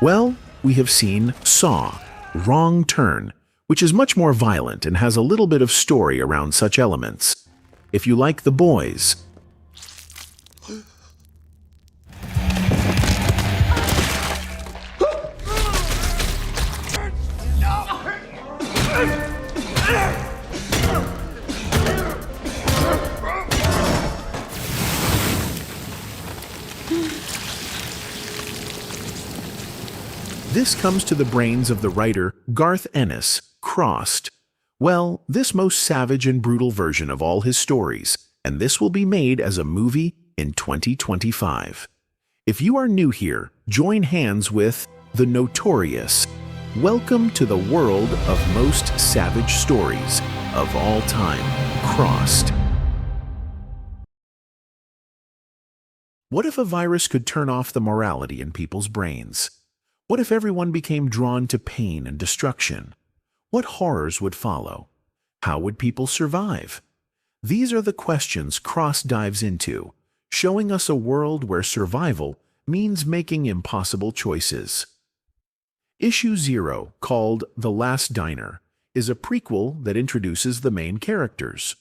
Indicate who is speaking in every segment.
Speaker 1: Well, we have seen Saw, Wrong Turn, which is much more violent and has a little bit of story around such elements. If you like The Boys, this comes to the brains of the writer Garth Ennis, Crost. Well, this most savage and brutal version of all his stories, and this will be made as a movie in 2025. If you are new here, join hands with the Notorious. Welcome to the world of most savage stories of all time, Crost. What if a virus could turn off the morality in people's brains? What if everyone became drawn to pain and destruction? What horrors would follow? How would people survive? These are the questions Crost dives into, showing us a world where survival means making impossible choices. Issue 0, called The Last Diner, is a prequel that introduces the main characters.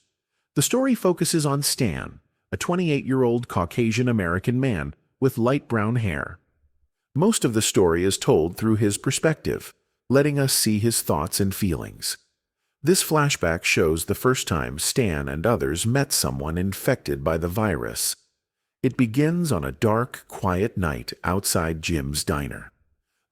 Speaker 1: The story focuses on Stan, a 28-year-old Caucasian-American man with light brown hair. Most of the story is told through his perspective, letting us see his thoughts and feelings. This flashback shows the first time Stan and others met someone infected by the virus. It begins on a dark, quiet night outside Jim's diner.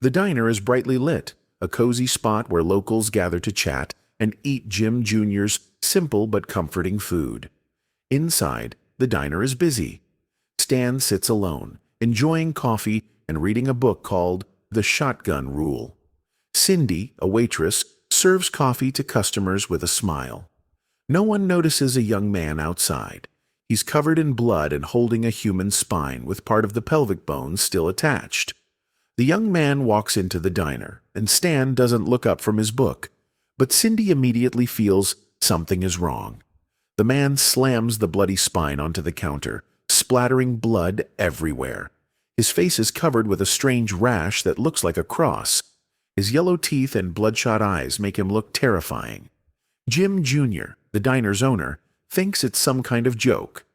Speaker 1: The diner is brightly lit, a cozy spot where locals gather to chat and eat Jim Jr.'s simple but comforting food. Inside, the diner is busy. Stan sits alone, enjoying coffee and reading a book called The Shotgun Rule. Cindy, a waitress, serves coffee to customers with a smile. No one notices a young man outside. He's covered in blood and holding a human spine with part of the pelvic bone still attached. The young man walks into the diner, and Stan doesn't look up from his book, but Cindy immediately feels something is wrong. The man slams the bloody spine onto the counter, splattering blood everywhere. His face is covered with a strange rash that looks like a cross. His yellow teeth and bloodshot eyes make him look terrifying. Jim Jr., the diner's owner, thinks it's some kind of joke.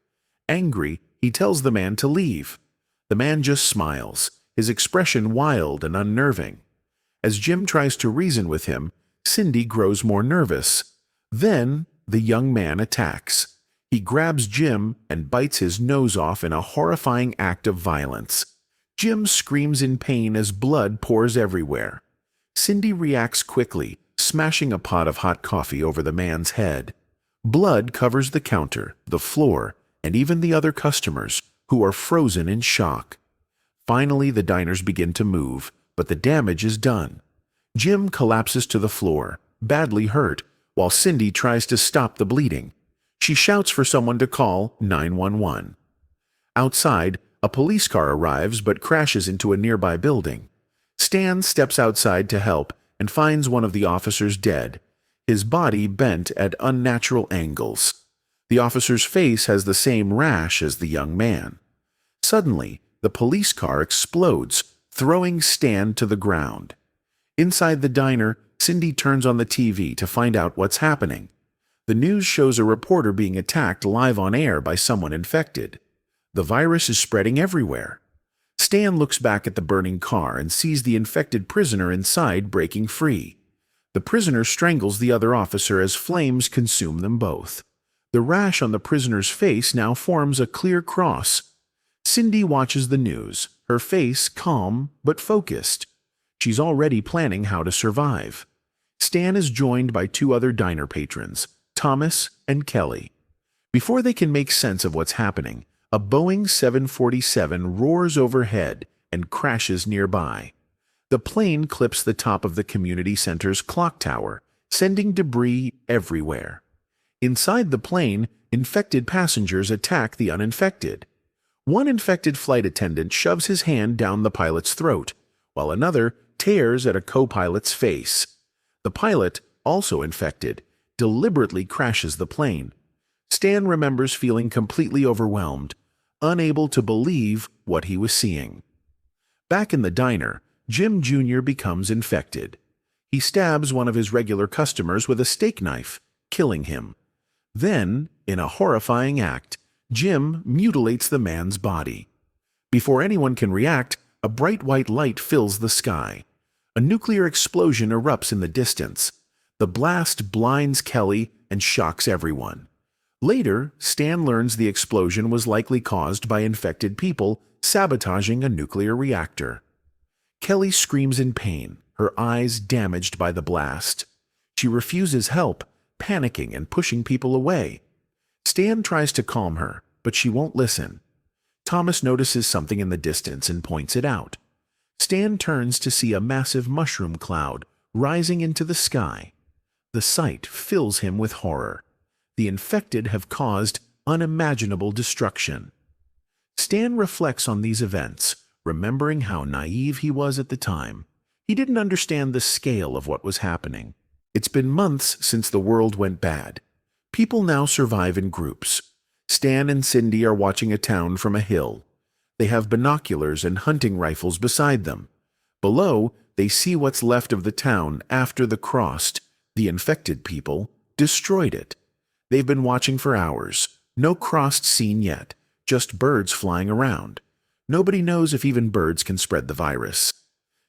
Speaker 1: Angry, he tells the man to leave. The man just smiles, his expression wild and unnerving. As Jim tries to reason with him, Cindy grows more nervous. Then, the young man attacks. He grabs Jim and bites his nose off in a horrifying act of violence. Jim screams in pain as blood pours everywhere. Cindy reacts quickly, smashing a pot of hot coffee over the man's head. Blood covers the counter, the floor, and even the other customers, who are frozen in shock. Finally, the diners begin to move, but the damage is done. Jim collapses to the floor, badly hurt, while Cindy tries to stop the bleeding. She shouts for someone to call 911. Outside, a police car arrives but crashes into a nearby building. Stan steps outside to help and finds one of the officers dead, his body bent at unnatural angles. The officer's face has the same rash as the young man. Suddenly, the police car explodes, throwing Stan to the ground. Inside the diner, Cindy turns on the TV to find out what's happening. The news shows a reporter being attacked live on air by someone infected. The virus is spreading everywhere. Stan looks back at the burning car and sees the infected prisoner inside breaking free. The prisoner strangles the other officer as flames consume them both. The rash on the prisoner's face now forms a clear cross. Cindy watches the news, her face calm but focused. She's already planning how to survive. Stan is joined by two other diner patrons, Thomas and Kelly. Before they can make sense of what's happening, a Boeing 747 roars overhead and crashes nearby. The plane clips the top of the community center's clock tower, sending debris everywhere. Inside the plane, infected passengers attack the uninfected. One infected flight attendant shoves his hand down the pilot's throat, while another tears at a co-pilot's face. The pilot, also infected, deliberately crashes the plane. Stan remembers feeling completely overwhelmed, unable to believe what he was seeing. Back in the diner, Jim Jr. becomes infected. He stabs one of his regular customers with a steak knife, killing him. Then, in a horrifying act, Jim mutilates the man's body. Before anyone can react, a bright white light fills the sky. A nuclear explosion erupts in the distance. The blast blinds Kelly and shocks everyone. Later, Stan learns the explosion was likely caused by infected people sabotaging a nuclear reactor. Kelly screams in pain, her eyes damaged by the blast. She refuses help, panicking and pushing people away. Stan tries to calm her, but she won't listen. Thomas notices something in the distance and points it out. Stan turns to see a massive mushroom cloud rising into the sky. The sight fills him with horror. The infected have caused unimaginable destruction. Stan reflects on these events, remembering how naive he was at the time. He didn't understand the scale of what was happening. It's been months since the world went bad. People now survive in groups. Stan and Cindy are watching a town from a hill. They have binoculars and hunting rifles beside them. Below, they see what's left of the town after the Crost, the infected people, destroyed it. They've been watching for hours. No Crost seen yet, just birds flying around. Nobody knows if even birds can spread the virus.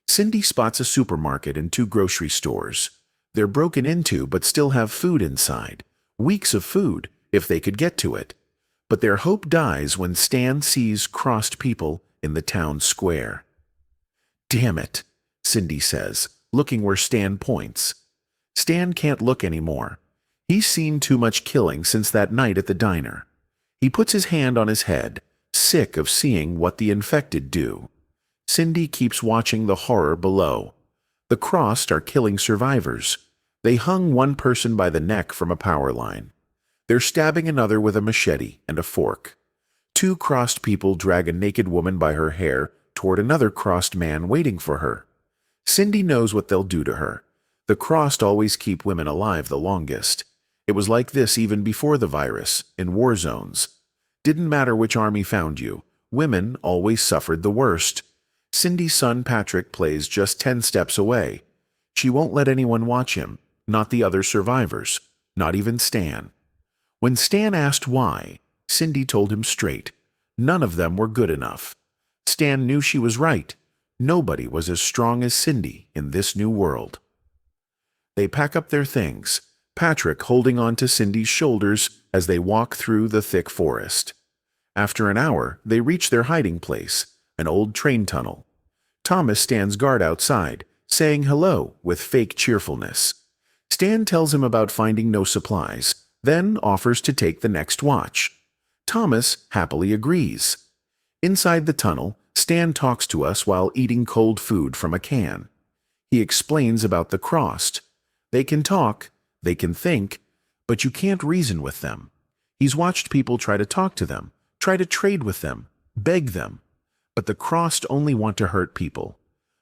Speaker 1: Cindy spots a supermarket and 2 grocery stores. They're broken into but still have food inside. Weeks of food, if they could get to it. But their hope dies when Stan sees Crost people in the town square. "Damn it," Cindy says, looking where Stan points. Stan can't look anymore. He's seen too much killing since that night at the diner. He puts his hand on his head, sick of seeing what the infected do. Cindy keeps watching the horror below. The Crost are killing survivors. They hung one person by the neck from a power line. They're stabbing another with a machete and a fork. 2 Crost people drag a naked woman by her hair toward another Crost man waiting for her. Cindy knows what they'll do to her. The Crost always keep women alive the longest. It was like this even before the virus, in war zones. Didn't matter which army found you, women always suffered the worst. Cindy's son Patrick plays just 10 steps away. She won't let anyone watch him, not the other survivors, not even Stan. When Stan asked why, Cindy told him straight. None of them were good enough. Stan knew she was right. Nobody was as strong as Cindy in this new world. They pack up their things, Patrick holding on to Cindy's shoulders as they walk through the thick forest. After an hour, they reach their hiding place, an old train tunnel. Thomas stands guard outside, saying hello with fake cheerfulness. Stan tells him about finding no supplies, then offers to take the next watch. Thomas happily agrees. Inside the tunnel, Stan talks to us while eating cold food from a can. He explains about the Crost. They can talk, they can think, but you can't reason with them. He's watched people try to talk to them, try to trade with them, beg them. But the Crost only want to hurt people.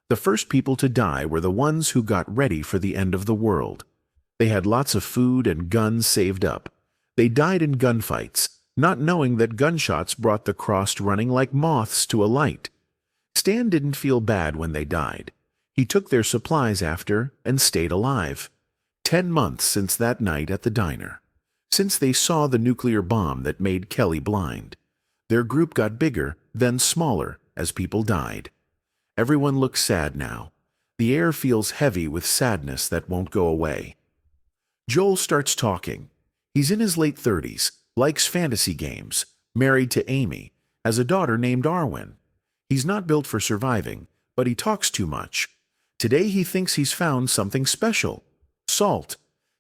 Speaker 1: The first people to die were the ones who got ready for the end of the world. They had lots of food and guns saved up. They died in gunfights, not knowing that gunshots brought the Crost running like moths to a light. Stan didn't feel bad when they died. He took their supplies after and stayed alive. 10 months since that night at the diner. Since they saw the nuclear bomb that made Kelly blind. Their group got bigger, then smaller, as people died. Everyone looks sad now. The air feels heavy with sadness that won't go away. Joel starts talking. He's in his late 30s, likes fantasy games, married to Amy, has a daughter named Arwen. He's not built for surviving, but he talks too much. Today he thinks he's found something special. Salt.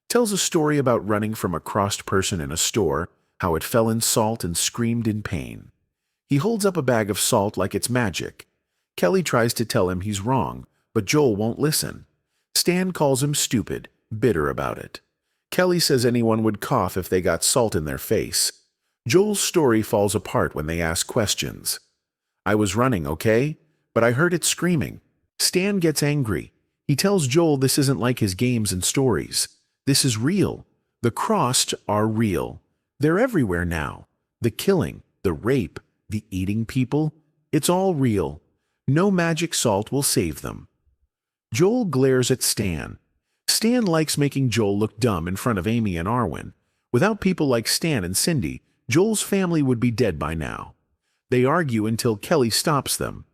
Speaker 1: Tells a story about running from a Crost person in a store, how it fell in salt and screamed in pain. He holds up a bag of salt like it's magic. Kelly tries to tell him he's wrong, but Joel won't listen. Stan calls him stupid, bitter about it. Kelly says anyone would cough if they got salt in their face. Joel's story falls apart when they ask questions. "I was running, okay? But I heard it screaming." Stan gets angry. He tells Joel this isn't like his games and stories. This is real. The Crost are real. They're everywhere now. The killing, the rape, the eating people, it's all real. No magic salt will save them. Joel glares at Stan. Stan likes making Joel look dumb in front of Amy and Arwen. Without people like Stan and Cindy, Joel's family would be dead by now. They argue until Kelly stops them.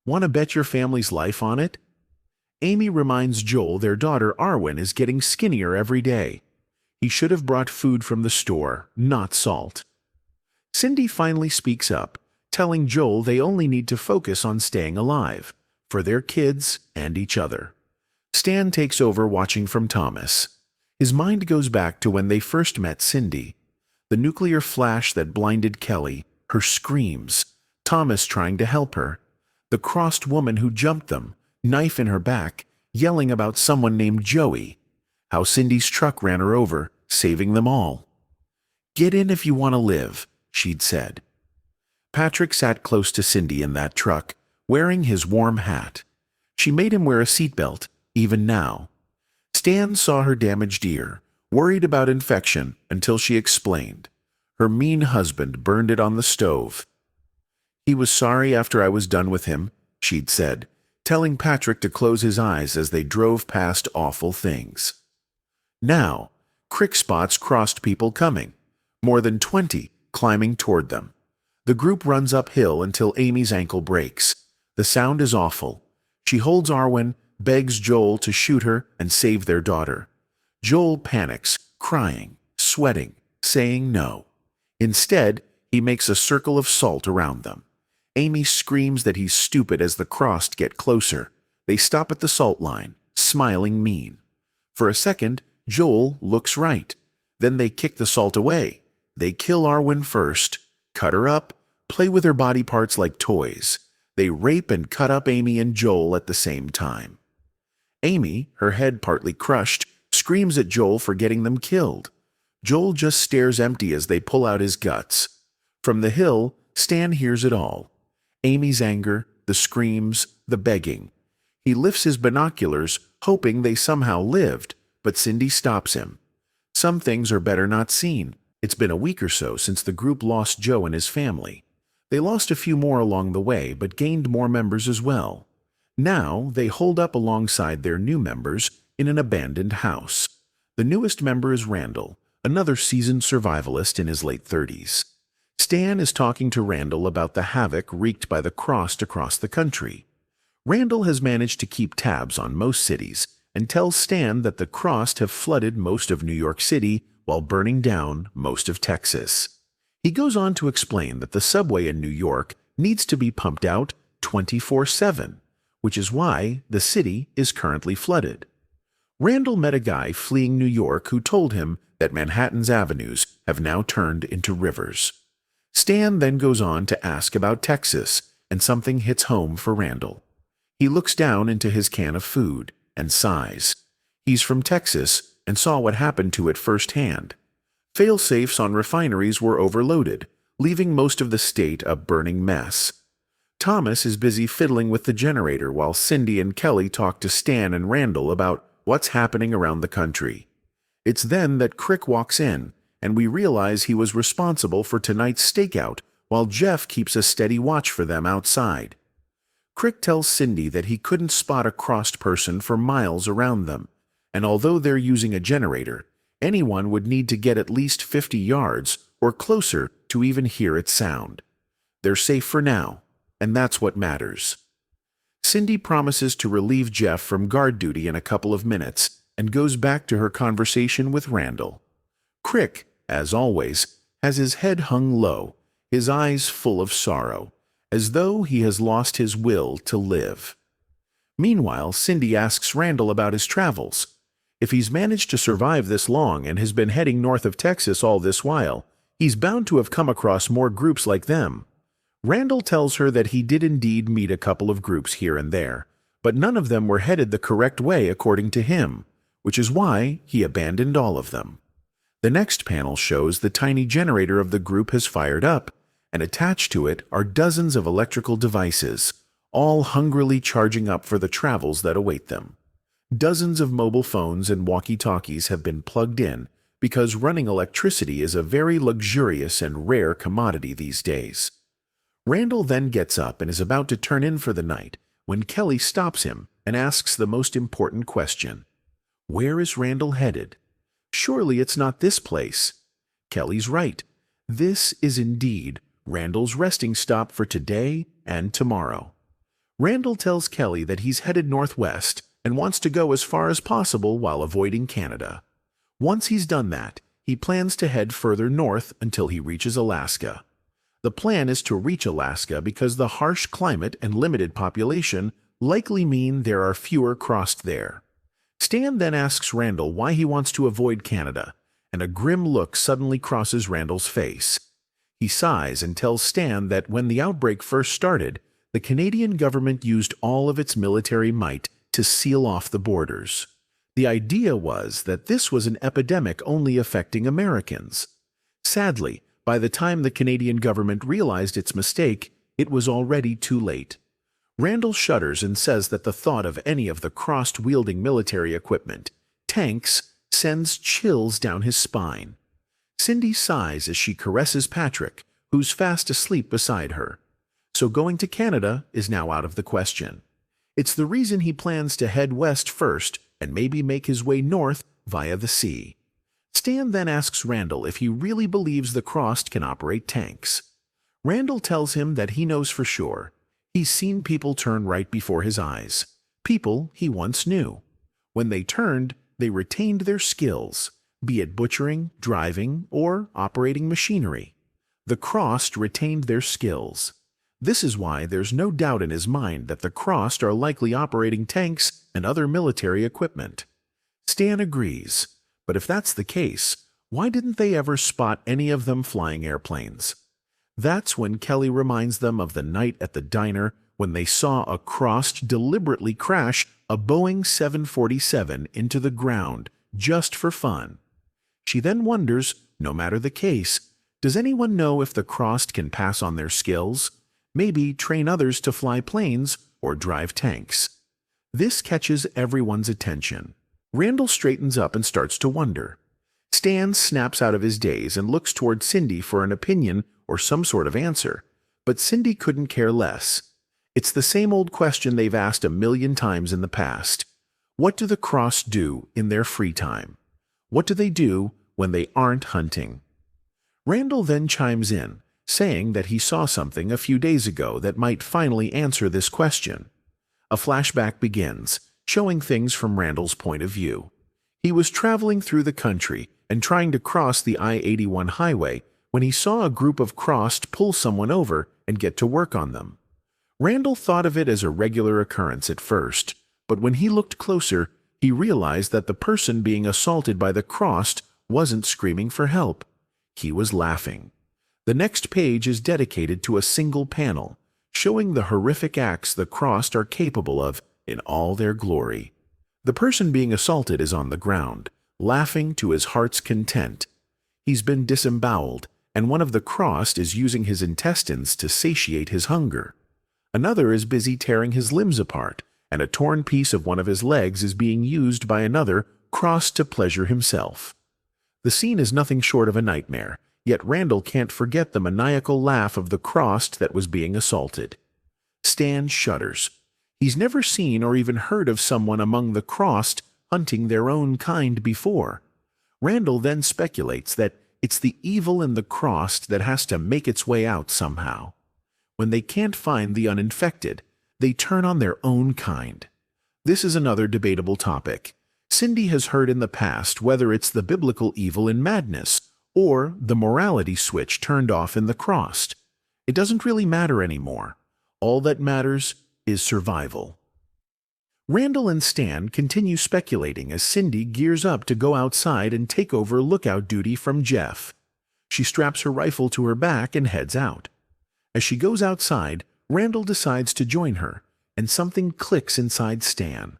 Speaker 1: Want to bet your family's life on it? Amy reminds Joel their daughter Arwen is getting skinnier every day. He should have brought food from the store, not salt. Cindy finally speaks up, telling Joel they only need to focus on staying alive, for their kids and each other. Stan takes over watching from Thomas. His mind goes back to when they first met Cindy. The nuclear flash that blinded Kelly, her screams, Thomas trying to help her, the Crost woman who jumped them, knife in her back, yelling about someone named Joey, how Cindy's truck ran her over, saving them all. "Get in if you want to live," she'd said. Patrick sat close to Cindy in that truck, wearing his warm hat. She made him wear a seatbelt, even now. Stan saw her damaged ear, worried about infection, until she explained. Her mean husband burned it on the stove. "He was sorry after I was done with him," she'd said, telling Patrick to close his eyes as they drove past awful things. Now, Crick spots Crost people coming, more than 20, climbing toward them. The group runs uphill until Amy's ankle breaks. The sound is awful. She holds Arwen, begs Joel to shoot her and save their daughter. Joel panics, crying, sweating, saying no. Instead, he makes a circle of salt around them. Amy screams that he's stupid as the Crost get closer. They stop at the salt line, smiling mean. For a second, Joel looks right. Then they kick the salt away. They kill Arwen first, cut her up, play with her body parts like toys. They rape and cut up Amy and Joel at the same time. Amy, her head partly crushed, screams at Joel for getting them killed. Joel just stares empty as they pull out his guts. From the hill, Stan hears it all. Amy's anger, the screams, the begging. He lifts his binoculars, hoping they somehow lived, but Cindy stops him. Some things are better not seen. It's been a week or so since the group lost Joe and his family. They lost a few more along the way, but gained more members as well. Now they hold up alongside their new members in an abandoned house. The newest member is Randall, another seasoned survivalist in his late 30s. Stan is talking to Randall about the havoc wreaked by the Crost across the country. Randall has managed to keep tabs on most cities and tells Stan that the Crost have flooded most of New York City while burning down most of Texas. He goes on to explain that the subway in New York needs to be pumped out 24/7, which is why the city is currently flooded. Randall met a guy fleeing New York who told him that Manhattan's avenues have now turned into rivers. Stan then goes on to ask about Texas, and something hits home for Randall. He looks down into his can of food and sighs. He's from Texas and saw what happened to it firsthand. Fail-safes on refineries were overloaded, leaving most of the state a burning mess. Thomas is busy fiddling with the generator while Cindy and Kelly talk to Stan and Randall about what's happening around the country. It's then that Crick walks in, and we realize he was responsible for tonight's stakeout while Jeff keeps a steady watch for them outside. Crick tells Cindy that he couldn't spot a Crost person for miles around them, and although they're using a generator, anyone would need to get at least 50 yards or closer to even hear its sound. They're safe for now, and that's what matters. Cindy promises to relieve Jeff from guard duty in a couple of minutes and goes back to her conversation with Randall. Crick, as always, has his head hung low, his eyes full of sorrow, as though he has lost his will to live. Meanwhile, Cindy asks Randall about his travels. If he's managed to survive this long and has been heading north of Texas all this while, he's bound to have come across more groups like them. Randall tells her that he did indeed meet a couple of groups here and there, but none of them were headed the correct way according to him, which is why he abandoned all of them. The next panel shows the tiny generator of the group has fired up, and attached to it are dozens of electrical devices, all hungrily charging up for the travels that await them. Dozens of mobile phones and walkie-talkies have been plugged in because running electricity is a very luxurious and rare commodity these days. Randall then gets up and is about to turn in for the night when Kelly stops him and asks the most important question. Where is Randall headed? Surely it's not this place. Kelly's right. This is indeed Randall's resting stop for today and tomorrow. Randall tells Kelly that he's headed northwest and wants to go as far as possible while avoiding Canada. Once he's done that, he plans to head further north until he reaches Alaska. The plan is to reach Alaska because the harsh climate and limited population likely mean there are fewer Crost there. Stan then asks Randall why he wants to avoid Canada, and a grim look suddenly crosses Randall's face. He sighs and tells Stan that when the outbreak first started, the Canadian government used all of its military might to seal off the borders. The idea was that this was an epidemic only affecting Americans. Sadly, by the time the Canadian government realized its mistake, it was already too late. Randall shudders and says that the thought of any of the Crost-wielding military equipment, tanks, sends chills down his spine. Cindy sighs as she caresses Patrick, who's fast asleep beside her. So going to Canada is now out of the question. It's the reason he plans to head west first and maybe make his way north via the sea. Stan then asks Randall if he really believes the Crost can operate tanks. Randall tells him that he knows for sure. He's seen people turn right before his eyes. People he once knew. When they turned, they retained their skills, be it butchering, driving, or operating machinery. The Crost retained their skills. This is why there's no doubt in his mind that the Crost are likely operating tanks and other military equipment. Stan agrees, but if that's the case, why didn't they ever spot any of them flying airplanes? That's when Kelly reminds them of the night at the diner when they saw a Crost deliberately crash a Boeing 747 into the ground just for fun. She then wonders, no matter the case, does anyone know if the Crost can pass on their skills? Maybe train others to fly planes or drive tanks. This catches everyone's attention. Randall straightens up and starts to wonder. Stan snaps out of his daze and looks toward Cindy for an opinion or some sort of answer, but Cindy couldn't care less. It's the same old question they've asked a million times in the past. What do the Crost do in their free time? What do they do when they aren't hunting? Randall then chimes in, saying that he saw something a few days ago that might finally answer this question. A flashback begins, showing things from Randall's point of view. He was traveling through the country and trying to cross the I-81 highway when he saw a group of Crost pull someone over and get to work on them. Randall thought of it as a regular occurrence at first, but when he looked closer, he realized that the person being assaulted by the Crost wasn't screaming for help. He was laughing. The next page is dedicated to a single panel, showing the horrific acts the Crost are capable of in all their glory. The person being assaulted is on the ground, laughing to his heart's content. He's been disemboweled, and one of the Crost is using his intestines to satiate his hunger. Another is busy tearing his limbs apart, and a torn piece of one of his legs is being used by another Crost to pleasure himself. The scene is nothing short of a nightmare, yet Randall can't forget the maniacal laugh of the Crost that was being assaulted. Stan shudders. He's never seen or even heard of someone among the Crost hunting their own kind before. Randall then speculates that it's the evil in the Crost that has to make its way out somehow. When they can't find the uninfected, they turn on their own kind. This is another debatable topic. Cindy has heard in the past whether it's the biblical evil in madness or the morality switch turned off in the Crost. It doesn't really matter anymore. All that matters is survival. Randall and Stan continue speculating as Cindy gears up to go outside and take over lookout duty from Jeff. She straps her rifle to her back and heads out. As she goes outside, Randall decides to join her, and something clicks inside Stan.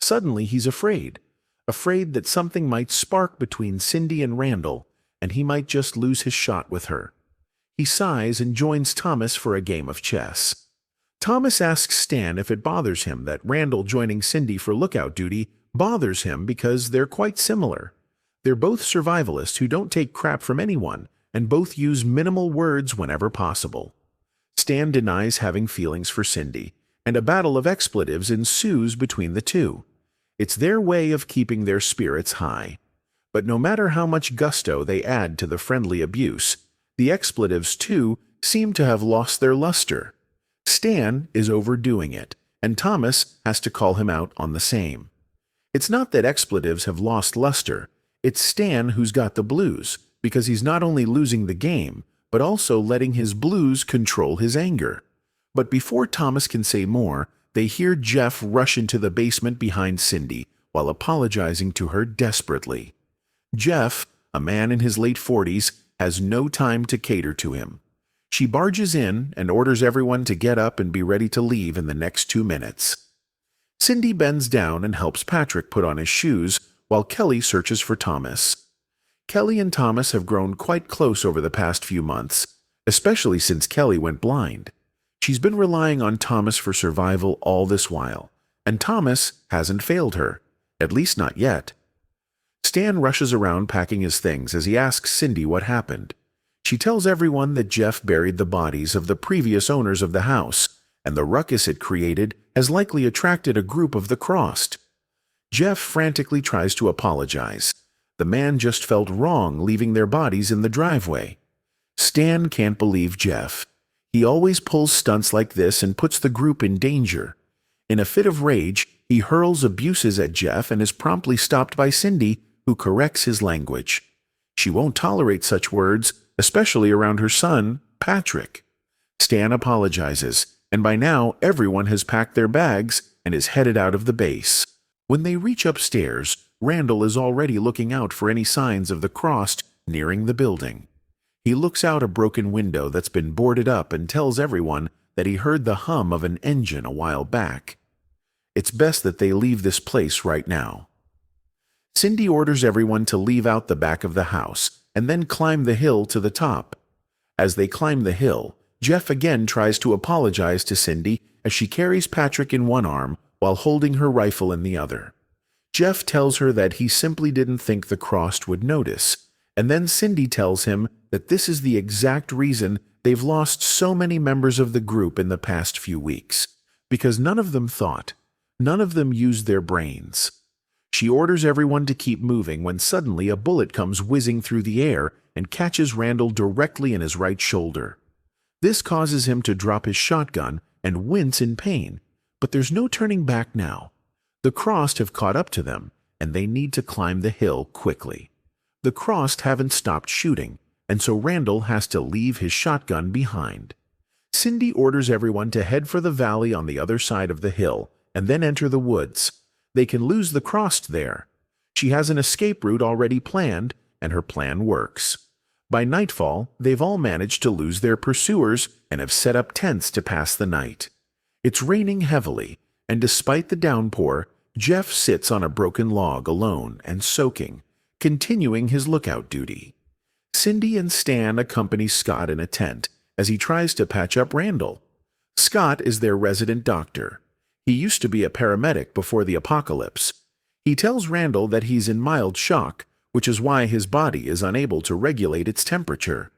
Speaker 1: Suddenly he's afraid that something might spark between Cindy and Randall, and he might just lose his shot with her. He sighs and joins Thomas for a game of chess. Thomas asks Stan if it bothers him that Randall joining Cindy for lookout duty bothers him because they're quite similar. They're both survivalists who don't take crap from anyone and both use minimal words whenever possible. Stan denies having feelings for Cindy, and a battle of expletives ensues between the two. It's their way of keeping their spirits high. But no matter how much gusto they add to the friendly abuse, the expletives, too, seem to have lost their luster. Stan is overdoing it, and Thomas has to call him out on the same. It's not that expletives have lost luster, it's Stan who's got the blues, because he's not only losing the game, but also letting his blues control his anger. But before Thomas can say more, they hear Jeff rush into the basement behind Cindy while apologizing to her desperately. Jeff, a man in his late 40s, has no time to cater to him. She barges in and orders everyone to get up and be ready to leave in the next 2 minutes. Cindy bends down and helps Patrick put on his shoes while Kelly searches for Thomas. Kelly and Thomas have grown quite close over the past few months, especially since Kelly went blind. She's been relying on Thomas for survival all this while, and Thomas hasn't failed her, at least not yet. Stan rushes around packing his things as he asks Cindy what happened. She tells everyone that Jeff buried the bodies of the previous owners of the house, and the ruckus it created has likely attracted a group of the Crost. Jeff frantically tries to apologize. The man just felt wrong leaving their bodies in the driveway. Stan can't believe Jeff. He always pulls stunts like this and puts the group in danger. In a fit of rage, he hurls abuses at Jeff and is promptly stopped by Cindy, who corrects his language. She won't tolerate such words, especially around her son, Patrick. Stan apologizes, and by now everyone has packed their bags and is headed out of the base. When they reach upstairs, Randall is already looking out for any signs of the Crost nearing the building. He looks out a broken window that's been boarded up and tells everyone that he heard the hum of an engine a while back. It's best that they leave this place right now. Cindy orders everyone to leave out the back of the house and then climb the hill to the top. As they climb the hill, Jeff again tries to apologize to Cindy as she carries Patrick in one arm while holding her rifle in the other. Jeff tells her that he simply didn't think the Crost would notice, and then Cindy tells him that this is the exact reason they've lost so many members of the group in the past few weeks, because none of them thought, none of them used their brains. She orders everyone to keep moving when suddenly a bullet comes whizzing through the air and catches Randall directly in his right shoulder. This causes him to drop his shotgun and wince in pain, but there's no turning back now. The Crost have caught up to them, and they need to climb the hill quickly. The Crost haven't stopped shooting, and so Randall has to leave his shotgun behind. Cindy orders everyone to head for the valley on the other side of the hill, and then enter the woods. They can lose the Crost there. She has an escape route already planned, and her plan works. By nightfall, they've all managed to lose their pursuers and have set up tents to pass the night. It's raining heavily, and despite the downpour, Jeff sits on a broken log alone and soaking, continuing his lookout duty. Cindy and Stan accompany Scott in a tent as he tries to patch up Randall. Scott is their resident doctor. He used to be a paramedic before the apocalypse. He tells Randall that he's in mild shock, which is why his body is unable to regulate its temperature.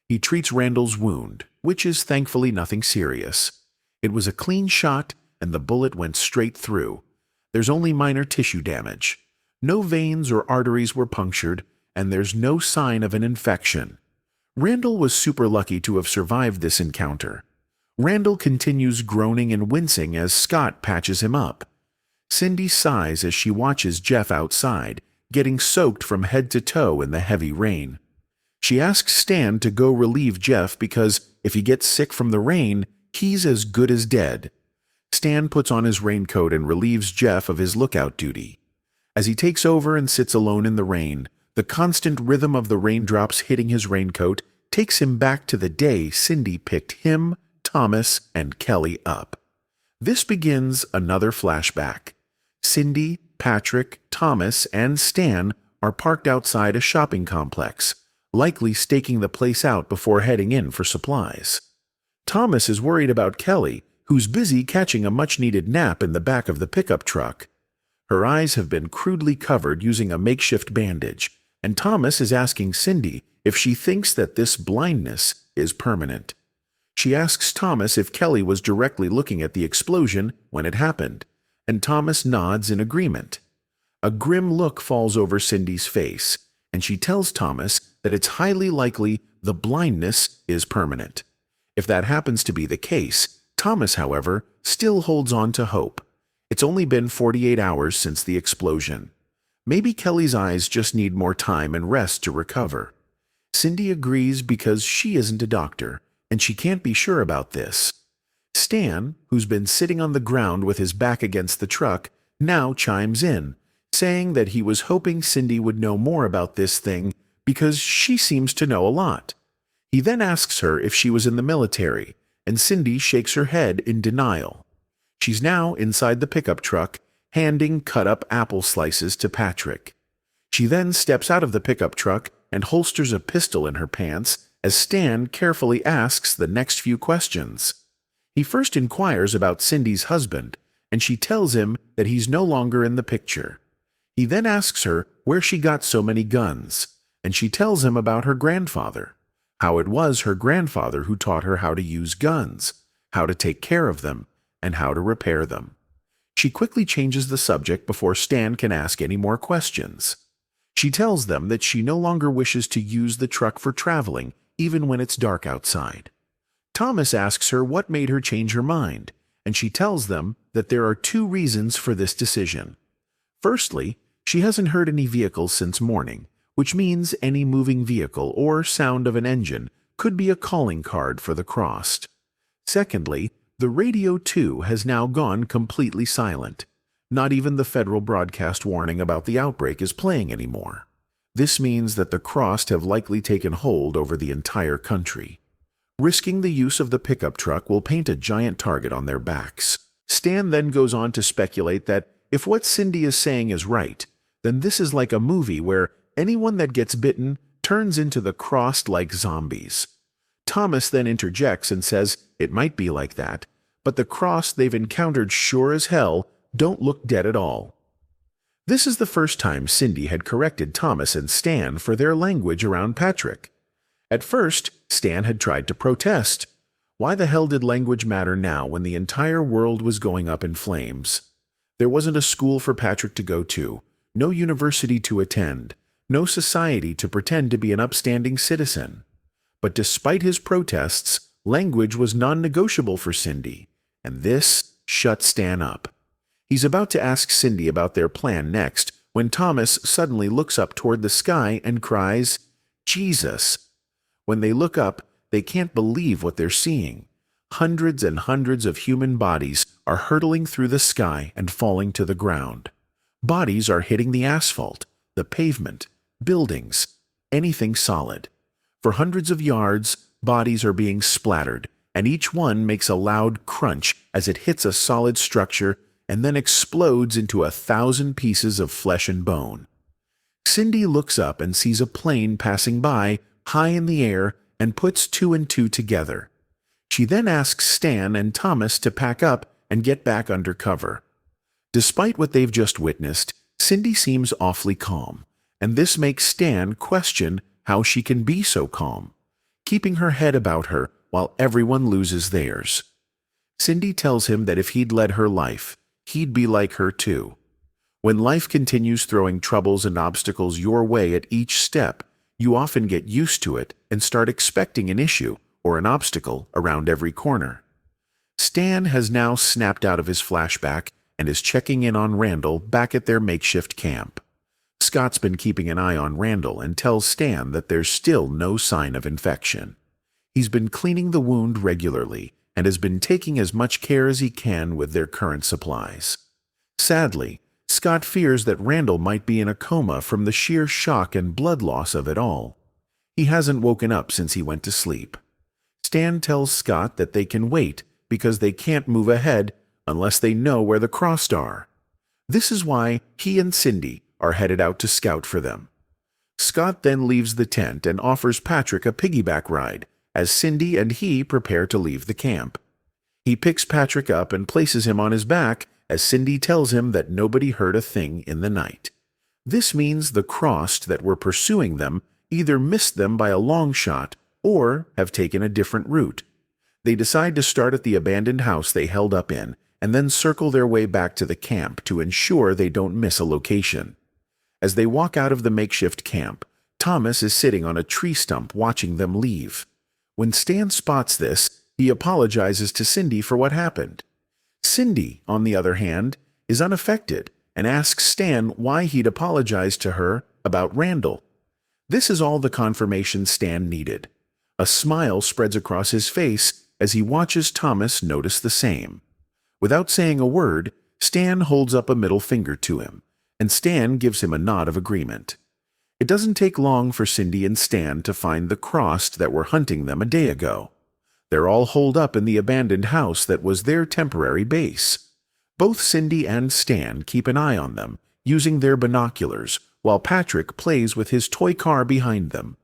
Speaker 1: He treats Randall's wound, which is thankfully nothing serious. It was a clean shot, and the bullet went straight through. There's only minor tissue damage. No veins or arteries were punctured, and there's no sign of an infection. Randall was super lucky to have survived this encounter. Randall continues groaning and wincing as Scott patches him up. Cindy sighs as she watches Jeff outside, getting soaked from head to toe in the heavy rain. She asks Stan to go relieve Jeff because if he gets sick from the rain, he's as good as dead. Stan puts on his raincoat and relieves Jeff of his lookout duty. As he takes over and sits alone in the rain, the constant rhythm of the raindrops hitting his raincoat takes him back to the day Cindy picked him, Thomas, and Kelly up. This begins another flashback. Cindy, Patrick, Thomas, and Stan are parked outside a shopping complex, likely staking the place out before heading in for supplies. Thomas is worried about Kelly, who's busy catching a much-needed nap in the back of the pickup truck. Her eyes have been crudely covered using a makeshift bandage, and Thomas is asking Cindy if she thinks that this blindness is permanent. She asks Thomas if Kelly was directly looking at the explosion when it happened, and Thomas nods in agreement. A grim look falls over Cindy's face, and she tells Thomas that it's highly likely the blindness is permanent. If that happens to be the case, Thomas, however, still holds on to hope. It's only been 48 hours since the explosion. Maybe Kelly's eyes just need more time and rest to recover. Cindy agrees because she isn't a doctor, and she can't be sure about this. Stan, who's been sitting on the ground with his back against the truck, now chimes in, saying that he was hoping Cindy would know more about this thing because she seems to know a lot. He then asks her if she was in the military, and Cindy shakes her head in denial. She's now inside the pickup truck, handing cut-up apple slices to Patrick. She then steps out of the pickup truck and holsters a pistol in her pants as Stan carefully asks the next few questions. He first inquires about Cindy's husband, and she tells him that he's no longer in the picture. He then asks her where she got so many guns, and she tells him about her grandfather, how it was her grandfather who taught her how to use guns, how to take care of them, and how to repair them. She quickly changes the subject before Stan can ask any more questions. She tells them that she no longer wishes to use the truck for traveling, even when it's dark outside. Thomas asks her what made her change her mind, and she tells them that there are two reasons for this decision. Firstly, she hasn't heard any vehicles since morning, which means any moving vehicle or sound of an engine could be a calling card for the Crost. Secondly, the radio too has now gone completely silent. Not even the federal broadcast warning about the outbreak is playing anymore. This means that the Crost have likely taken hold over the entire country. Risking the use of the pickup truck will paint a giant target on their backs. Stan then goes on to speculate that if what Cindy is saying is right, then this is like a movie where anyone that gets bitten turns into the Crost like zombies. Thomas then interjects and says it might be like that, but the Crost they've encountered sure as hell don't look dead at all. This is the first time Cindy had corrected Thomas and Stan for their language around Patrick. At first, Stan had tried to protest. Why the hell did language matter now when the entire world was going up in flames? There wasn't a school for Patrick to go to, no university to attend, no society to pretend to be an upstanding citizen. But despite his protests, language was non-negotiable for Cindy, and this shut Stan up. He's about to ask Cindy about their plan next when Thomas suddenly looks up toward the sky and cries, "Jesus!" When they look up, they can't believe what they're seeing. Hundreds and hundreds of human bodies are hurtling through the sky and falling to the ground. Bodies are hitting the asphalt, the pavement, buildings, anything solid. For hundreds of yards, bodies are being splattered, and each one makes a loud crunch as it hits a solid structure and then explodes into 1,000 pieces of flesh and bone. Cindy looks up and sees a plane passing by, high in the air, and puts two and two together. She then asks Stan and Thomas to pack up and get back under cover. Despite what they've just witnessed, Cindy seems awfully calm, and this makes Stan question how she can be so calm, keeping her head about her while everyone loses theirs. Cindy tells him that if he'd led her life, he'd be like her too. When life continues throwing troubles and obstacles your way at each step, you often get used to it and start expecting an issue or an obstacle around every corner. Stan has now snapped out of his flashback and is checking in on Randall back at their makeshift camp. Scott's been keeping an eye on Randall and tells Stan that there's still no sign of infection. He's been cleaning the wound regularly and has been taking as much care as he can with their current supplies. Sadly, Scott fears that Randall might be in a coma from the sheer shock and blood loss of it all. He hasn't woken up since he went to sleep. Stan tells Scott that they can wait because they can't move ahead unless they know where the Crost are. This is why he and Cindy are headed out to scout for them. Scott then leaves the tent and offers Patrick a piggyback ride as Cindy and he prepare to leave the camp. He picks Patrick up and places him on his back as Cindy tells him that nobody heard a thing in the night. This means the Crost that were pursuing them either missed them by a long shot or have taken a different route. They decide to start at the abandoned house they held up in and then circle their way back to the camp to ensure they don't miss a location. As they walk out of the makeshift camp, Thomas is sitting on a tree stump watching them leave. When Stan spots this, he apologizes to Cindy for what happened. Cindy, on the other hand, is unaffected and asks Stan why he'd apologize to her about Randall. This is all the confirmation Stan needed. A smile spreads across his face as he watches Thomas notice the same. Without saying a word, Stan holds up a middle finger to him, and Stan gives him a nod of agreement. It doesn't take long for Cindy and Stan to find the Crost that were hunting them a day ago. They're all holed up in the abandoned house that was their temporary base. Both Cindy and Stan keep an eye on them, using their binoculars, while Patrick plays with his toy car behind them.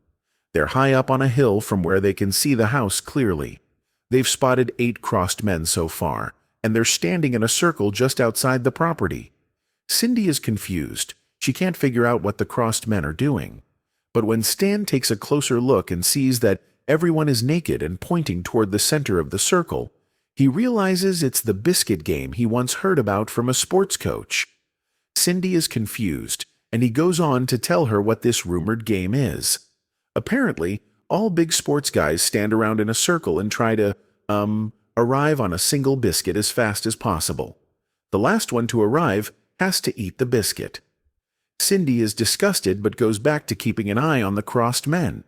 Speaker 1: They're high up on a hill from where they can see the house clearly. They've spotted 8 Crost men so far, and they're standing in a circle just outside the property. Cindy is confused. She can't figure out what the Crost men are doing. But when Stan takes a closer look and sees that everyone is naked and pointing toward the center of the circle, he realizes it's the biscuit game he once heard about from a sports coach. Cindy is confused, and he goes on to tell her what this rumored game is. Apparently, all big sports guys stand around in a circle and try to, arrive on a single biscuit as fast as possible. The last one to arrive has to eat the biscuit. Cindy is disgusted but goes back to keeping an eye on the Crost men.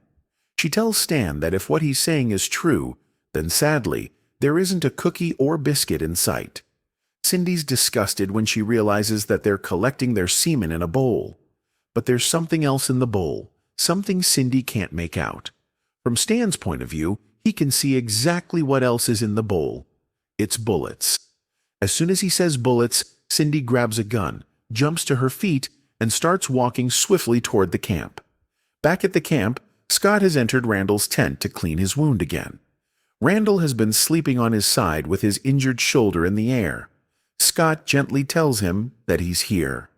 Speaker 1: She tells Stan that if what he's saying is true, then sadly, there isn't a cookie or biscuit in sight. Cindy's disgusted when she realizes that they're collecting their semen in a bowl. But there's something else in the bowl, something Cindy can't make out. From Stan's point of view, he can see exactly what else is in the bowl. It's bullets. As soon as he says bullets, Cindy grabs a gun, jumps to her feet, and starts walking swiftly toward the camp. Back at the camp, Scott has entered Randall's tent to clean his wound again. Randall has been sleeping on his side with his injured shoulder in the air. Scott gently tells him that he's here.